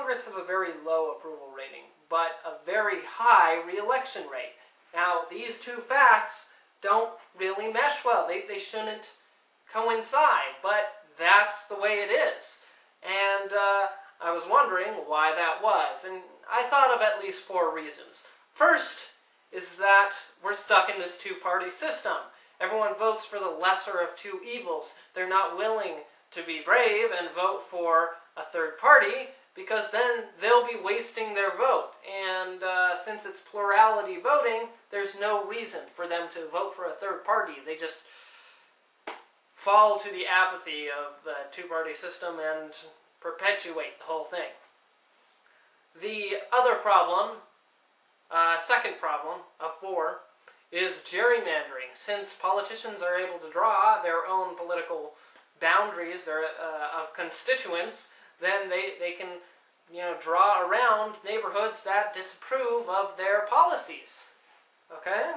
Congress has a very low approval rating, but a very high re-election rate. Now, these two facts don't really mesh well. They shouldn't coincide, but that's the way it is. And I was wondering why that was, and I thought of at least 4 reasons. First is that we're stuck in this two-party system. Everyone votes for the lesser of two evils. They're not willing to be brave and vote for a third party, because then they'll be wasting their vote. And since it's plurality voting, there's no reason for them to vote for a third party. They just fall to the apathy of the two-party system and perpetuate the whole thing. The other problem, second problem of 4, is gerrymandering. Since politicians are able to draw their own political boundaries of constituents, then they can draw around neighborhoods that disapprove of their policies. Okay?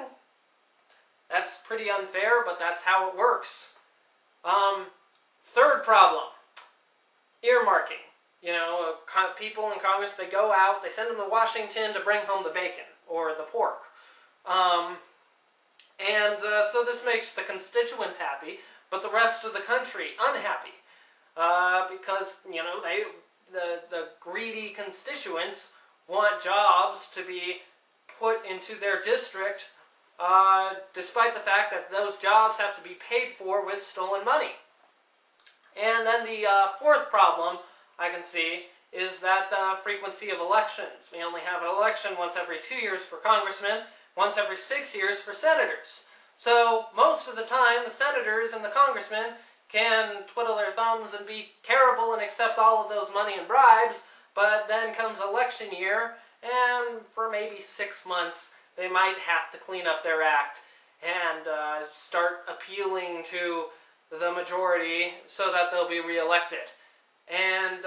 That's pretty unfair, but that's how it works. Third problem, earmarking. People in Congress, they go out, they send them to Washington to bring home the bacon or the pork. So this makes the constituents happy, but the rest of the country unhappy. Because, the greedy constituents want jobs to be put into their district, despite the fact that those jobs have to be paid for with stolen money. And then the fourth problem I can see is that the frequency of elections. We only have an election once every 2 years for congressmen, once every 6 years for senators. So most of the time, the senators and the congressmen can twiddle their thumbs and be terrible and accept all of those money and bribes, but then comes election year, and for maybe 6 months, they might have to clean up their act and start appealing to the majority so that they'll be reelected. And,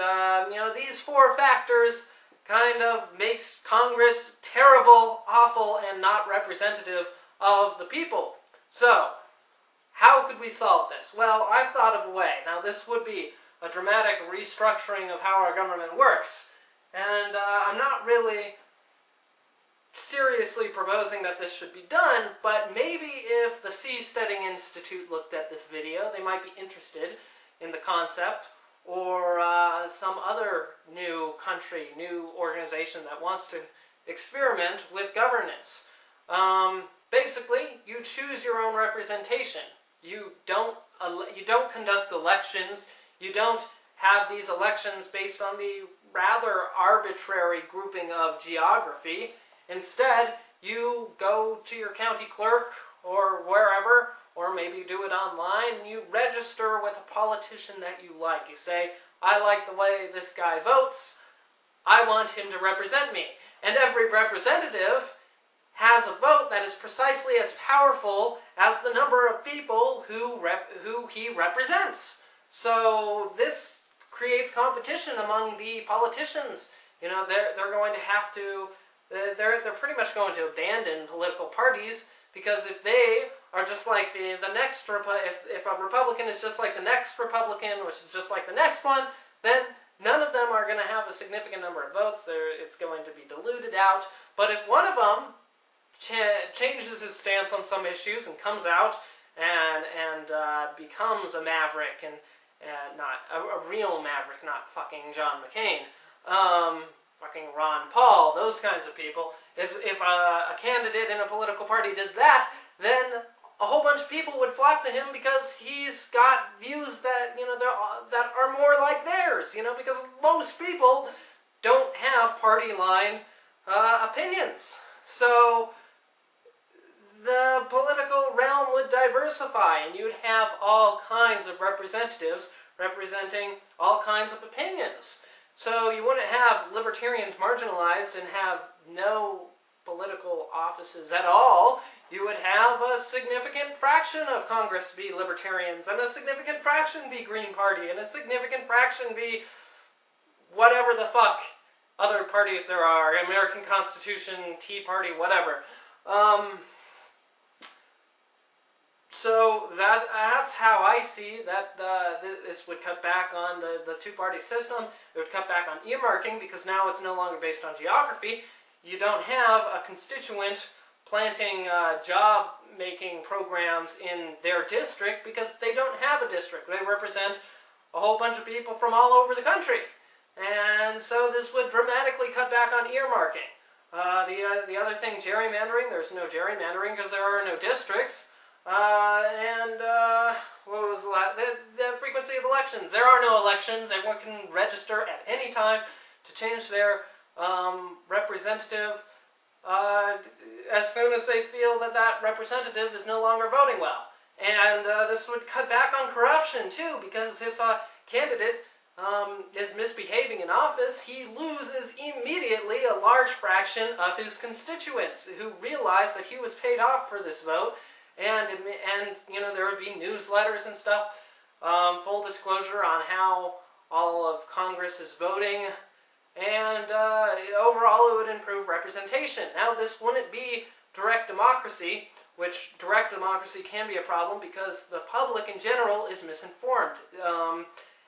these 4 factors kind of makes Congress terrible, awful, and not representative of the people. So, how could we solve this? Well, I've thought of a way. Now, this would be a dramatic restructuring of how our government works. And I'm not really seriously proposing that this should be done, but maybe if the Seasteading Institute looked at this video, they might be interested in the concept, or some other new country, new organization that wants to experiment with governance. Basically, you choose your own representation. You don't conduct elections. You don't have these elections based on the rather arbitrary grouping of geography. Instead, you go to your county clerk or wherever, or maybe do it online, and you register with a politician that you like. You say, I like the way this guy votes. I want him to represent me. And every representative has a vote that is precisely as powerful as the number of people who he represents. So this creates competition among the politicians. They're going to have to, they're pretty much going to abandon political parties, because if they are just like the next, if a Republican is just like the next Republican, which is just like the next one, then none of them are going to have a significant number of votes. It's going to be diluted out. But if one of them changes his stance on some issues and comes out and becomes a maverick, and not a real maverick, not fucking John McCain, fucking Ron Paul, those kinds of people. If a candidate in a political party did that, then a whole bunch of people would flock to him, because he's got views that that are more like theirs. Because most people don't have party line opinions. So the political realm would diversify, and you'd have all kinds of representatives representing all kinds of opinions. So you wouldn't have libertarians marginalized and have no political offices at all. You would have a significant fraction of Congress be libertarians, and a significant fraction be Green Party, and a significant fraction be whatever the fuck other parties there are, American So that's how I see that this would cut back on the two-party system. It would cut back on earmarking because now it's no longer based on geography. You don't have a constituent planting job-making programs in their district because they don't have a district. They represent a whole bunch of people from all over the country. And so this would dramatically cut back on earmarking. The other thing, gerrymandering, there's no gerrymandering because there are no districts. What was the frequency of elections? There are no elections. Everyone can register at any time to change their representative as soon as they feel that that representative is no longer voting well. And this would cut back on corruption too, because if a candidate is misbehaving in office, he loses immediately a large fraction of his constituents who realize that he was paid off for this vote. And you know, there would be newsletters and stuff, full disclosure on how all of Congress is voting, and overall it would improve representation. Now this wouldn't be direct democracy, which direct democracy can be a problem because the public in general is misinformed.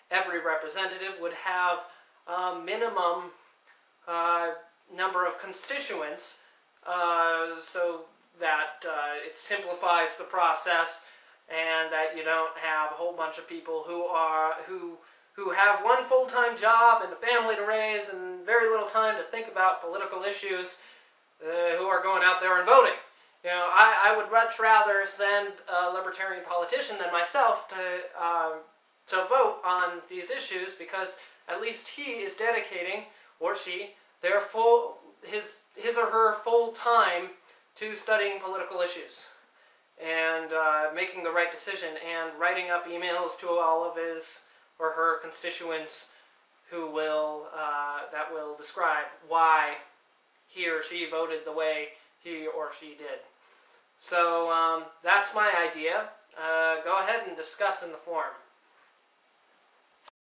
Every representative would have a minimum number of constituents, so that it simplifies the process, and that you don't have a whole bunch of people who have one full-time job and a family to raise and very little time to think about political issues, who are going out there and voting. You know, I would much rather send a libertarian politician than myself to vote on these issues, because at least he is dedicating, or she, his or her full time to studying political issues and making the right decision and writing up emails to all of his or her constituents who will that will describe why he or she voted the way he or she did. So that's my idea. Go ahead and discuss in the forum.